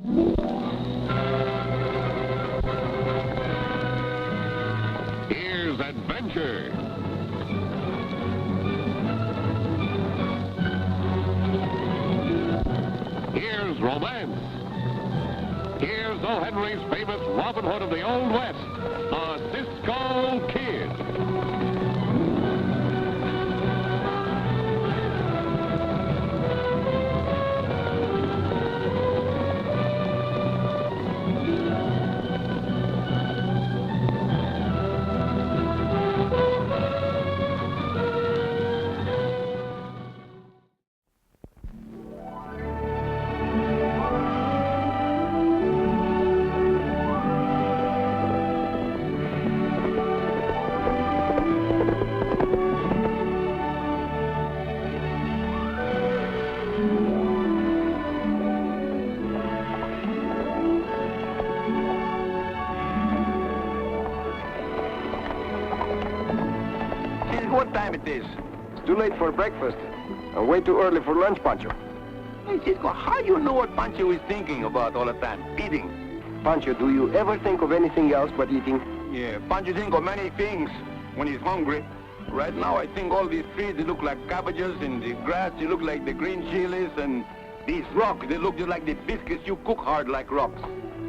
Here's adventure. Here's romance. Here's O. Henry's famous Robin Hood of the Old West, a Cisco Kid. What time it is? It's too late for breakfast and way too early for lunch, Pancho. Hey, Cisco, how do you know what Pancho is thinking about all the time? Eating. Pancho, do you ever think of anything else but eating? Yeah, Pancho thinks of many things when he's hungry. Right now, I think all these trees, they look like cabbages, and the grass, they look like the green chilies, and these rocks, they look just like the biscuits you cook hard like rocks.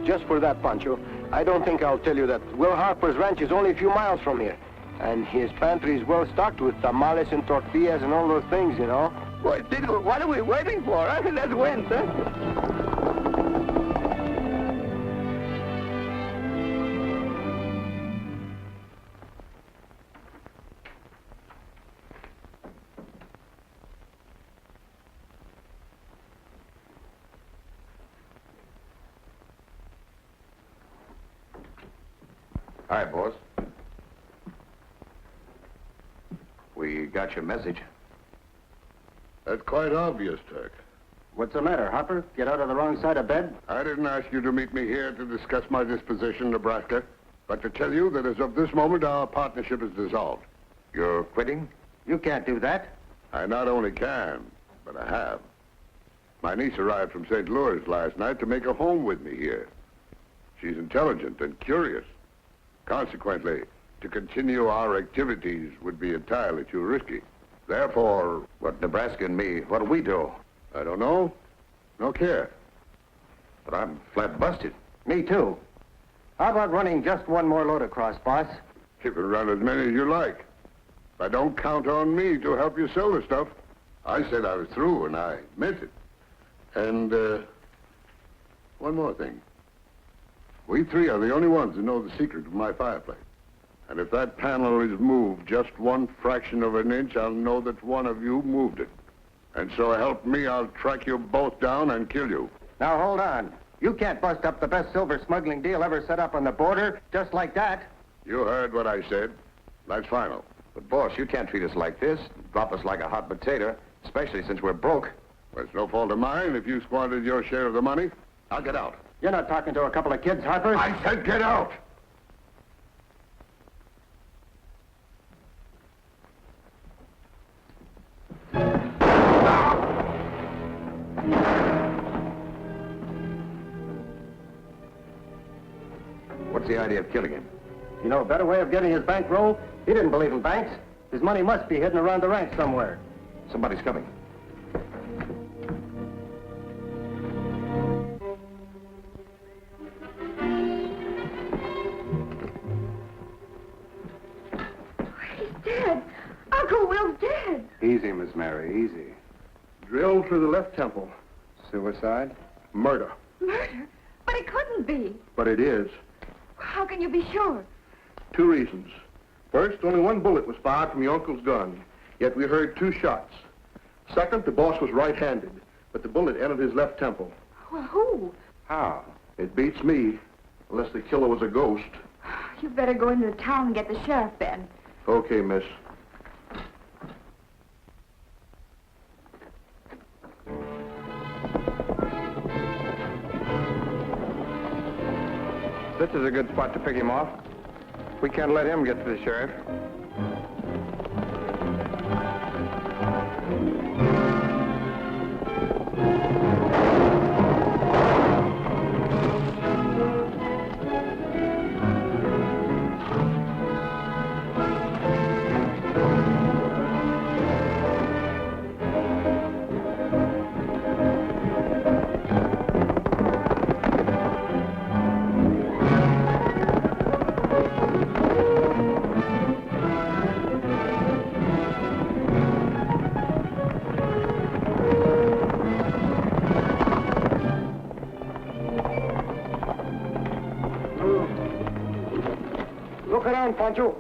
Just for that, Pancho, I don't think I'll tell you that Will Harper's ranch is only a few miles from here. And his pantry is well stocked with tamales and tortillas and all those things, you know. Boy, Cisco, what are we waiting for? I mean, let's win, huh? Hi, boss. We got your message. That's quite obvious, Turk. What's the matter, Hopper? Get out of the wrong side of bed? I didn't ask you to meet me here to discuss my disposition in Nebraska, but to tell you that as of this moment, our partnership is dissolved. You're quitting? You can't do that. I not only can, but I have. My niece arrived from St. Louis last night to make a home with me here. She's intelligent and curious. Consequently, to continue our activities would be entirely too risky. Therefore... What, Nebraska and me, what'll we do? I don't know. No care. But I'm flat busted. Me too. How about running just one more load across, boss? You can run as many as you like. But don't count on me to help you sell the stuff. I said I was through, and I meant it. And, one more thing. We three are the only ones who know the secret of my fireplace. And if that panel is moved just one fraction of an inch, I'll know that one of you moved it. And so help me, I'll track you both down and kill you. Now, hold on. You can't bust up the best silver smuggling deal ever set up on the border just like that. You heard what I said. That's final. But, boss, you can't treat us like this, drop us like a hot potato, especially since we're broke. Well, it's no fault of mine if you squandered your share of the money. I'll get out. You're not talking to a couple of kids, Harper. I said get out! What's the idea of killing him? You know a better way of getting his bankroll? He didn't believe in banks. His money must be hidden around the ranch somewhere. Somebody's coming. He's dead. Uncle Will's dead. Easy, Miss Mary, easy. Drilled through the left temple. Suicide? Murder. Murder? But it couldn't be. But it is. How can you be sure? 2 reasons. First, only 1 bullet was fired from your uncle's gun, yet we heard 2 shots. Second, the boss was right-handed, but the bullet entered his left temple. Well, who? How? It beats me, unless the killer was a ghost. You better go into the town and get the sheriff, Ben. Okay, miss. This is a good spot to pick him off. We can't let him get to the sheriff. on, Pancho.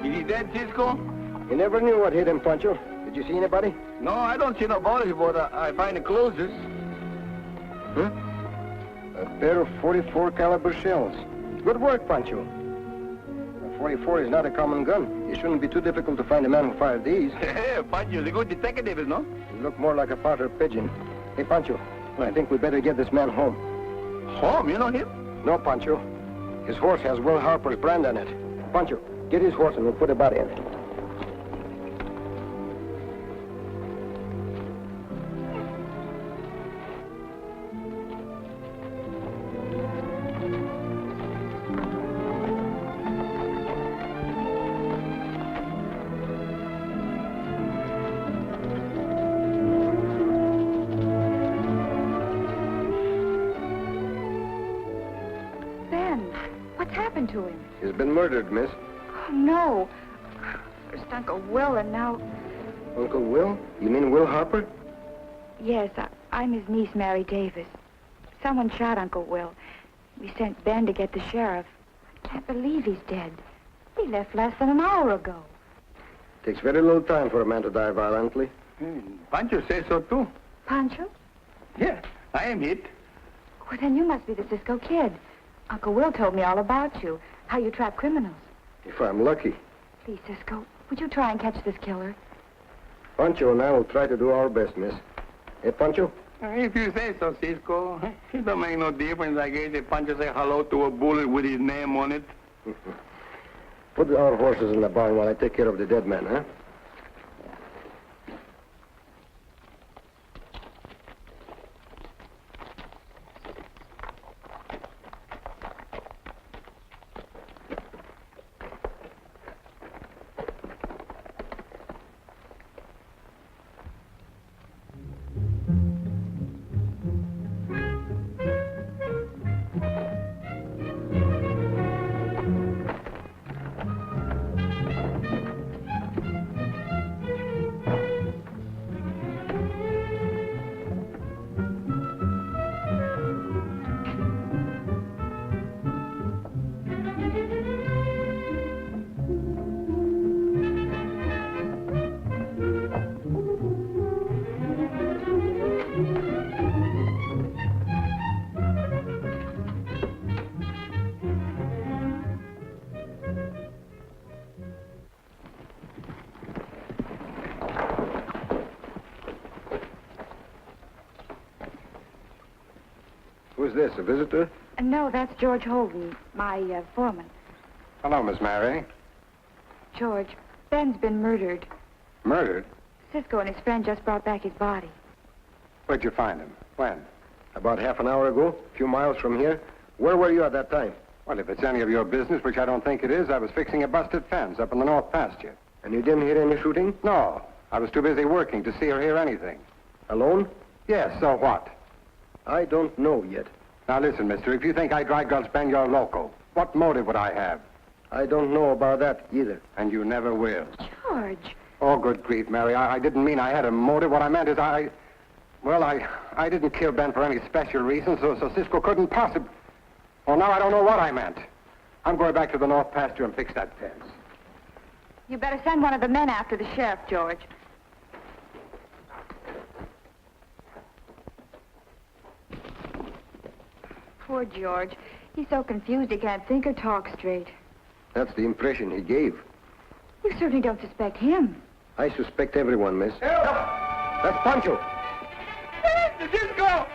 Is he dead, Cisco? You never knew what hit him, Pancho. Did you see anybody? No, I don't see no bodies, but I find the clothes. Huh? A pair of 44 caliber shells. Good work, Pancho. A 44 is not a common gun. It shouldn't be too difficult to find a man who fired these. Pancho's a good detective, no? You look more like a Potter pigeon. Hey, Pancho, I think we better get this man home. Home, you know him? No, Pancho. His horse has Will Harper's brand on it. Pancho, get his horse and we'll put a body in it. What's happened to him? He's been murdered, miss. Oh, no. First Uncle Will, and now... Uncle Will? You mean Will Harper? Yes, I'm his niece, Mary Davis. Someone shot Uncle Will. We sent Ben to get the sheriff. I can't believe he's dead. He left less than an hour ago. Takes very little time for a man to die violently. Pancho says so, too. Pancho? Yeah, I am hit. Well, then you must be the Cisco Kid. Uncle Will told me all about you, how you trap criminals. If I'm lucky. Please, Cisco, would you try and catch this killer? Pancho and I will try to do our best, miss. Hey, Pancho? If you say so, Cisco. It don't make no difference, I guess, if Pancho say hello to a bullet with his name on it. Put our horses in the barn while I take care of the dead man, huh? Who's this, a visitor? No, that's George Holden, my foreman. Hello, Miss Mary. George, Ben's been murdered. Murdered? Cisco and his friend just brought back his body. Where'd you find him? When? About half an hour ago, a few miles from here. Where were you at that time? Well, if it's any of your business, which I don't think it is, I was fixing a busted fence up in the north pasture. And you didn't hear any shooting? No, I was too busy working to see or hear anything. Alone? Yes, so what? I don't know yet. Now listen, mister, if you think I dry gulch Ben, you're loco. What motive would I have? I don't know about that either. And you never will. George. Oh, good grief, Mary. I didn't mean I had a motive. What I meant is I didn't kill Ben for any special reason, so Cisco couldn't possibly... Well, now I don't know what I meant. I'm going back to the north pasture and fix that fence. You better send one of the men after the sheriff, George. Poor George. He's so confused he can't think or talk straight. That's the impression he gave. You certainly don't suspect him. I suspect everyone, miss. Help! That's Pancho. Cisco!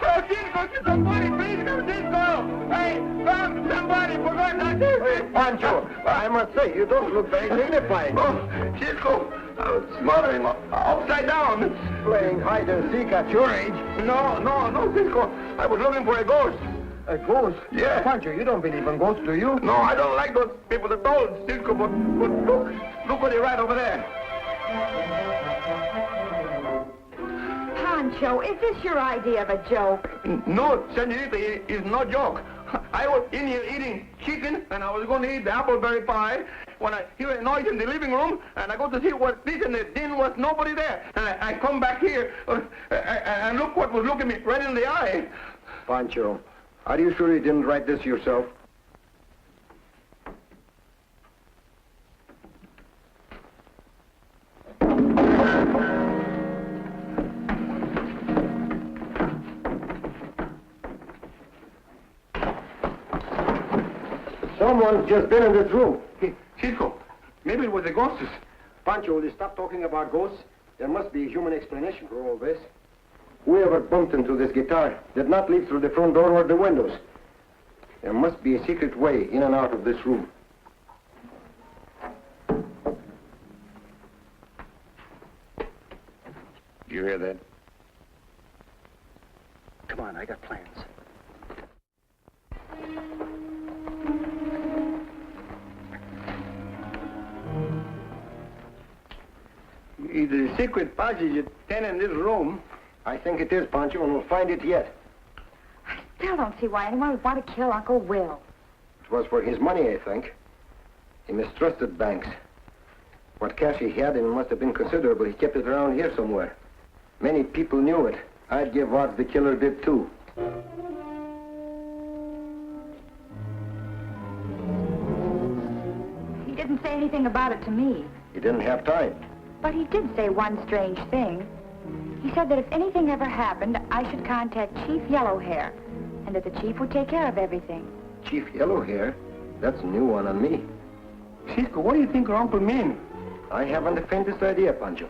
Oh, Cisco, Somebody, please come, Cisco! Hey, come, somebody, for God's sake! Hey, Pancho, I must say, you don't look very dignified. Oh, Cisco, I was smothering upside down. Playing hide and seek at your age. No, Cisco. I was looking for a ghost. A ghost? Yeah. Pancho, you don't believe in ghosts, do you? No, I don't like those people that told, Cisco, but look what they write over there. Pancho, is this your idea of a joke? No, senorita, it's no joke. I was in here eating chicken, and I was going to eat the appleberry pie when I hear a noise in the living room, and I go to see what this, and there was nobody there. And I come back here, and look what was looking me right in the eye. Pancho, are you sure you didn't write this yourself? Someone's just been in this room. Cisco, maybe it was the ghosts. Pancho, will you stop talking about ghosts? There must be a human explanation for all this. Whoever bumped into this guitar did not leave through the front door or the windows. There must be a secret way in and out of this room. You hear that? Come on, I got plans. It's a secret passage at 10 in this room. I think it is, Pancho, and we'll find it yet. I still don't see why anyone would want to kill Uncle Will. It was for his money, I think. He mistrusted banks. What cash he had, and it must have been considerable, he kept it around here somewhere. Many people knew it. I'd give odds the killer did, too. He didn't say anything about it to me. He didn't have time. But he did say one strange thing. He said that if anything ever happened, I should contact Chief Yellowhair, and that the chief would take care of everything. Chief Yellowhair? That's a new one on me. Cisco, what do you think her uncle mean? I haven't the faintest idea, Pancho.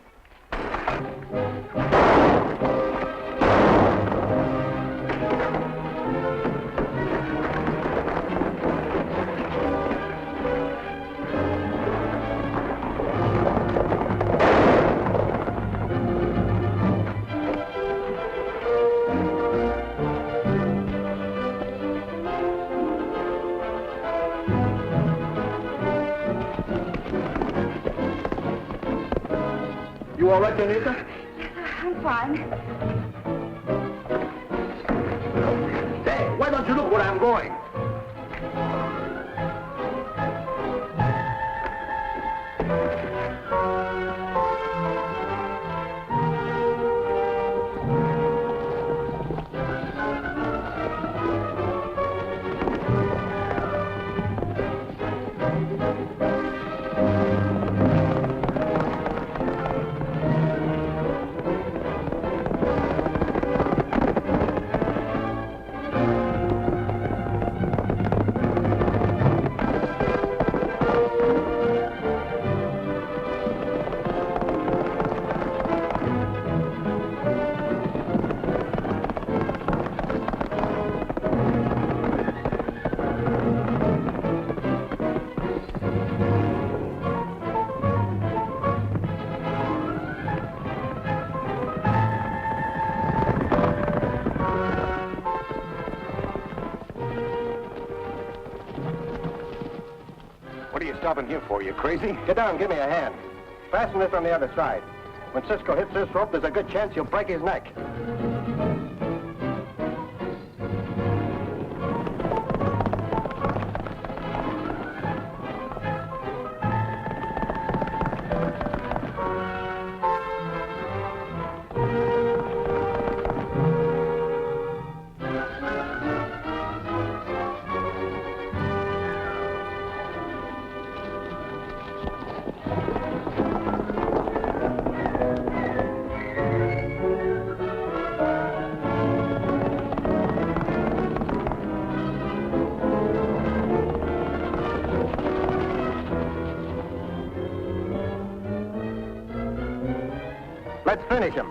You all right, Anita? I'm fine. Say, why don't you look where I'm going? What are you stopping here for? You crazy? Get down, give me a hand. Fasten this on the other side. When Cisco hits this rope, there's a good chance you'll break his neck. Let's finish him.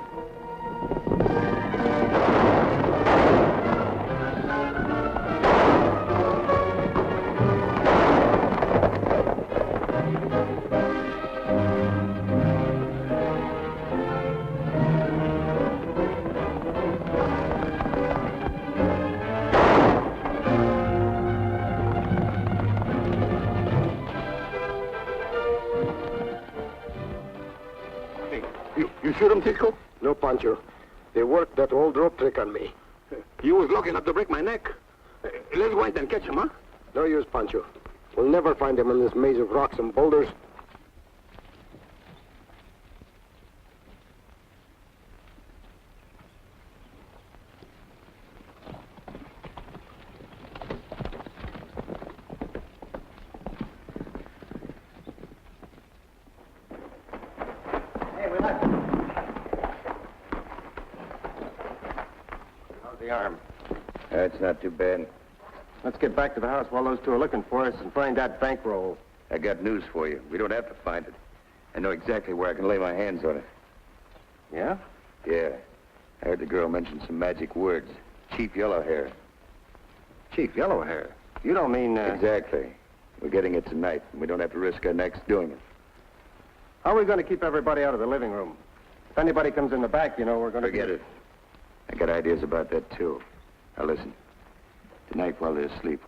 shoot them, Cisco? No, Pancho. They worked that old rope trick on me. You was lucky enough to break my neck. Let's go out and catch him, huh? No use, Pancho. We'll never find them in this maze of rocks and boulders. How's the arm? That's not too bad. Let's get back to the house while those two are looking for us and find that bankroll. I got news for you. We don't have to find it. I know exactly where I can lay my hands on it. Yeah? Yeah. I heard the girl mention some magic words. Cheap yellow hair. Chief, yellow hair. You don't mean, Exactly. We're getting it tonight, and we don't have to risk our necks doing it. How are we going to keep everybody out of the living room? If anybody comes in the back, you know, we're going to... Forget it. I got ideas about that, too. Now, listen. Tonight, while they're asleep,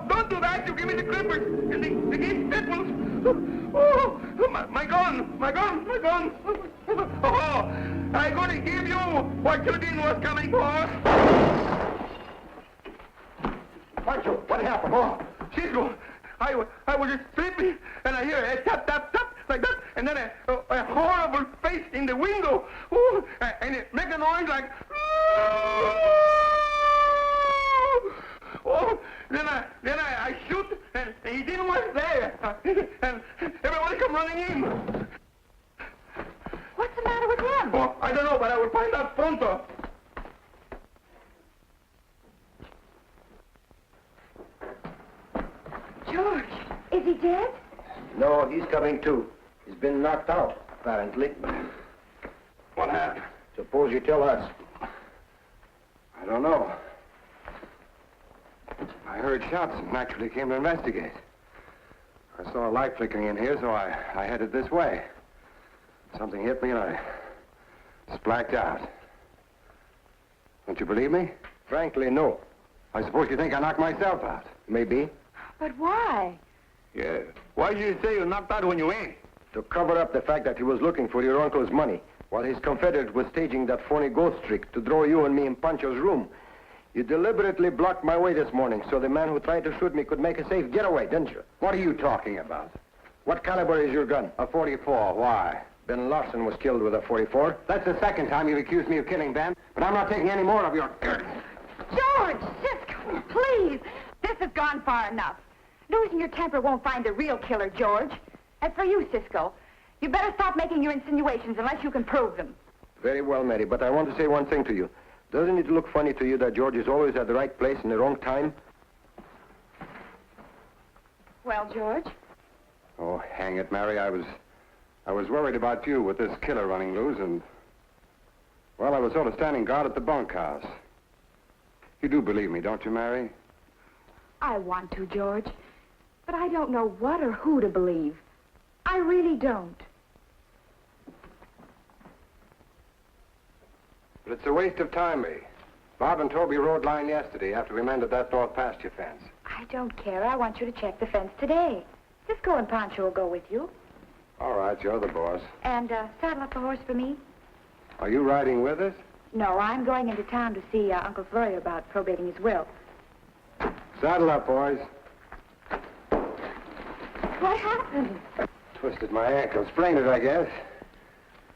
Don't do that. You give me the clippers. The game staples. Oh, my gun. Oh, I'm going to give you what you didn't was coming for. Pancho, what happened? Oh, Cisco, I was just sleeping, and I hear a tap, tap, tap, like that, and then a horrible face in the window. Oh, and it make a noise like... Oh, then I shoot, and he didn't was there. And everybody come running in. What's the matter with him? Oh, I don't know, but I will find out pronto. George, is he dead? No, he's coming too. He's been knocked out, apparently. What happened? Suppose you tell us. I don't know. I heard shots and naturally came to investigate. I saw a light flickering in here, so I headed this way. Something hit me and I just blacked out. Don't you believe me? Frankly, no. I suppose you think I knocked myself out. Maybe. But why? Yeah. Why did you say you knocked out when you ain't? To cover up the fact that he was looking for your uncle's money, while his confederate was staging that phony ghost trick to draw you and me in Pancho's room. You deliberately blocked my way this morning so the man who tried to shoot me could make a safe getaway, didn't you? What are you talking about? What caliber is your gun? A 44. Why? Ben Larson was killed with a 44. That's the second time you've accused me of killing Ben, but I'm not taking any more of your... George, Cisco, please. This has gone far enough. Losing your temper won't find the real killer, George. As for you, Cisco, you better stop making your insinuations unless you can prove them. Very well, Mary, but I want to say one thing to you. Doesn't it look funny to you that George is always at the right place in the wrong time? Well, George? Oh, hang it, Mary. I was worried about you with this killer running loose, and... well, I was sort of standing guard at the bunkhouse. You do believe me, don't you, Mary? I want to, George. But I don't know what or who to believe. I really don't. But it's a waste of time, me. Bob and Toby rode line yesterday after we mended that north pasture fence. I don't care. I want you to check the fence today. Cisco and Pancho will go with you. All right, you're the boss. And saddle up a horse for me. Are you riding with us? No, I'm going into town to see Uncle Florio about probating his will. Saddle up, boys. What happened? Twisted my ankle. Sprained it, I guess.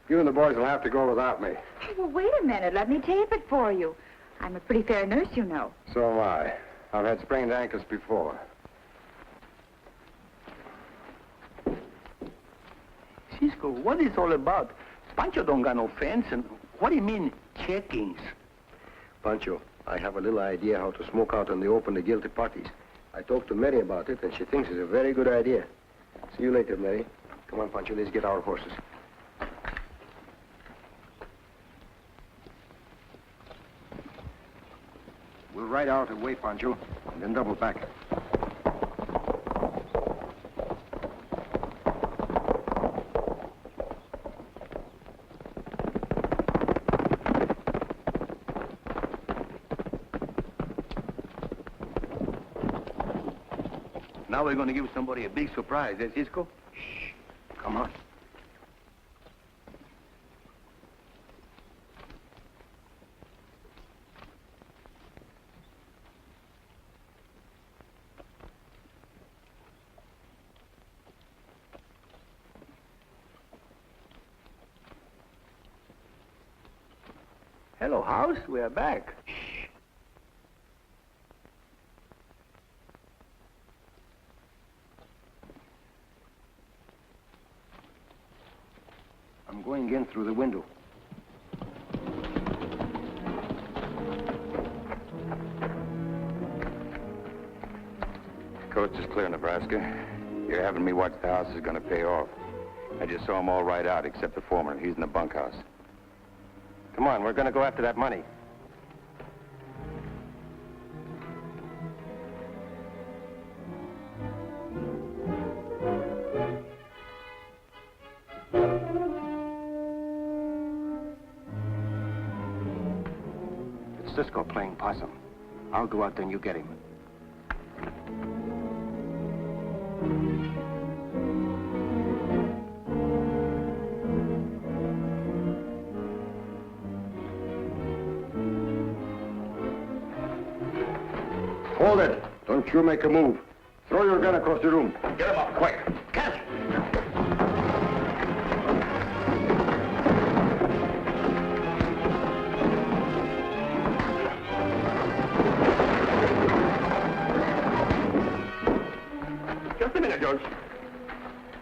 You and the boys will have to go without me. Well, wait a minute. Let me tape it for you. I'm a pretty fair nurse, you know. So am I. I've had sprained ankles before. Cisco, what is all about? Pancho don't got no fence, and what do you mean, checkings? Pancho, I have a little idea how to smoke out in the open the guilty parties. I talked to Mary about it, and she thinks it's a very good idea. See you later, Mary. Come on, Pancho, let's get our horses. We'll ride out and wait, Pancho, and then double back. Now we're going to give somebody a big surprise, eh, Cisco? Shh. Come on. Hello, house. We are back. I'm going in through the window. Coast is clear, Nebraska. You're having me watch the house is going to pay off. I just saw them all right out, except the foreman. He's in the bunkhouse. Come on, we're going to go after that money. It's Cisco playing possum. I'll go out there and you get him. Hold it. Don't you make a move. Throw your gun across the room. Get him up, quick. Catch! Just a minute, George.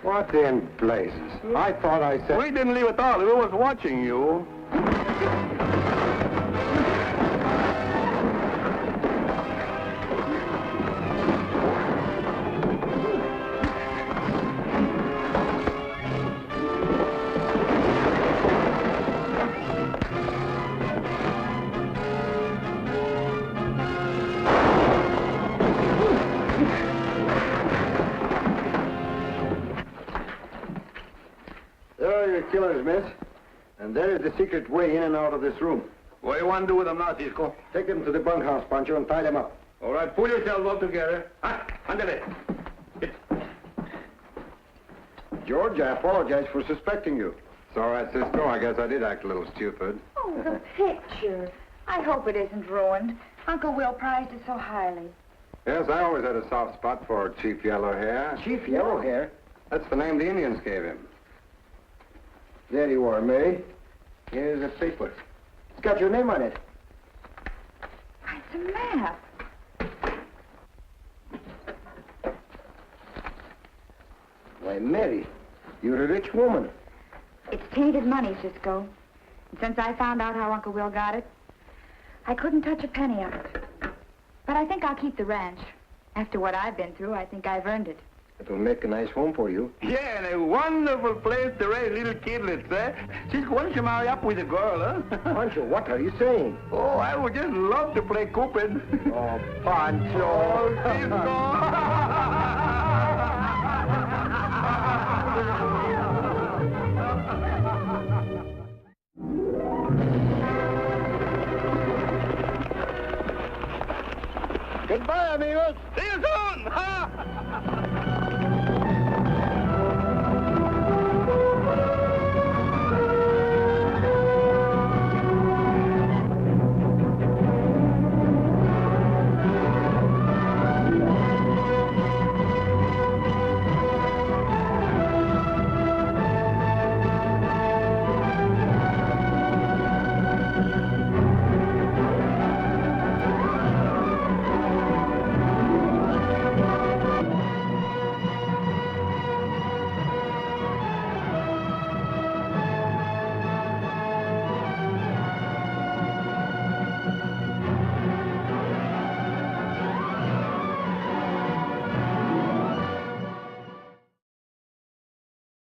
What in blazes? I thought I said... We didn't leave at all. We was watching you. There are your killers, miss. And there is the secret way in and out of this room. What do you want to do with them now, Cisco? Take them to the bunkhouse, Pancho, and tie them up. All right, pull yourselves up together. Ándale. George, I apologize for suspecting you. It's all right, Cisco. I guess I did act a little stupid. Oh, the picture. I hope it isn't ruined. Uncle Will prized it so highly. Yes, I always had a soft spot for Chief Yellowhair. Chief Yellowhair? That's the name the Indians gave him. There you are, Mary. Here's a paper. It's got your name on it. It's a map. Why, Mary, you're a rich woman. It's tainted money, Cisco. And since I found out how Uncle Will got it, I couldn't touch a penny of it. But I think I'll keep the ranch. After what I've been through, I think I've earned it. It'll make a nice home for you. Yeah, and a wonderful place to raise little kidlets, eh? Cisco, why don't you marry up with a girl, huh? Pancho, what are you saying? Oh, I would just love to play Cupid. Oh, Pancho. Oh, Cisco. Goodbye, amigos. See you soon! Ha!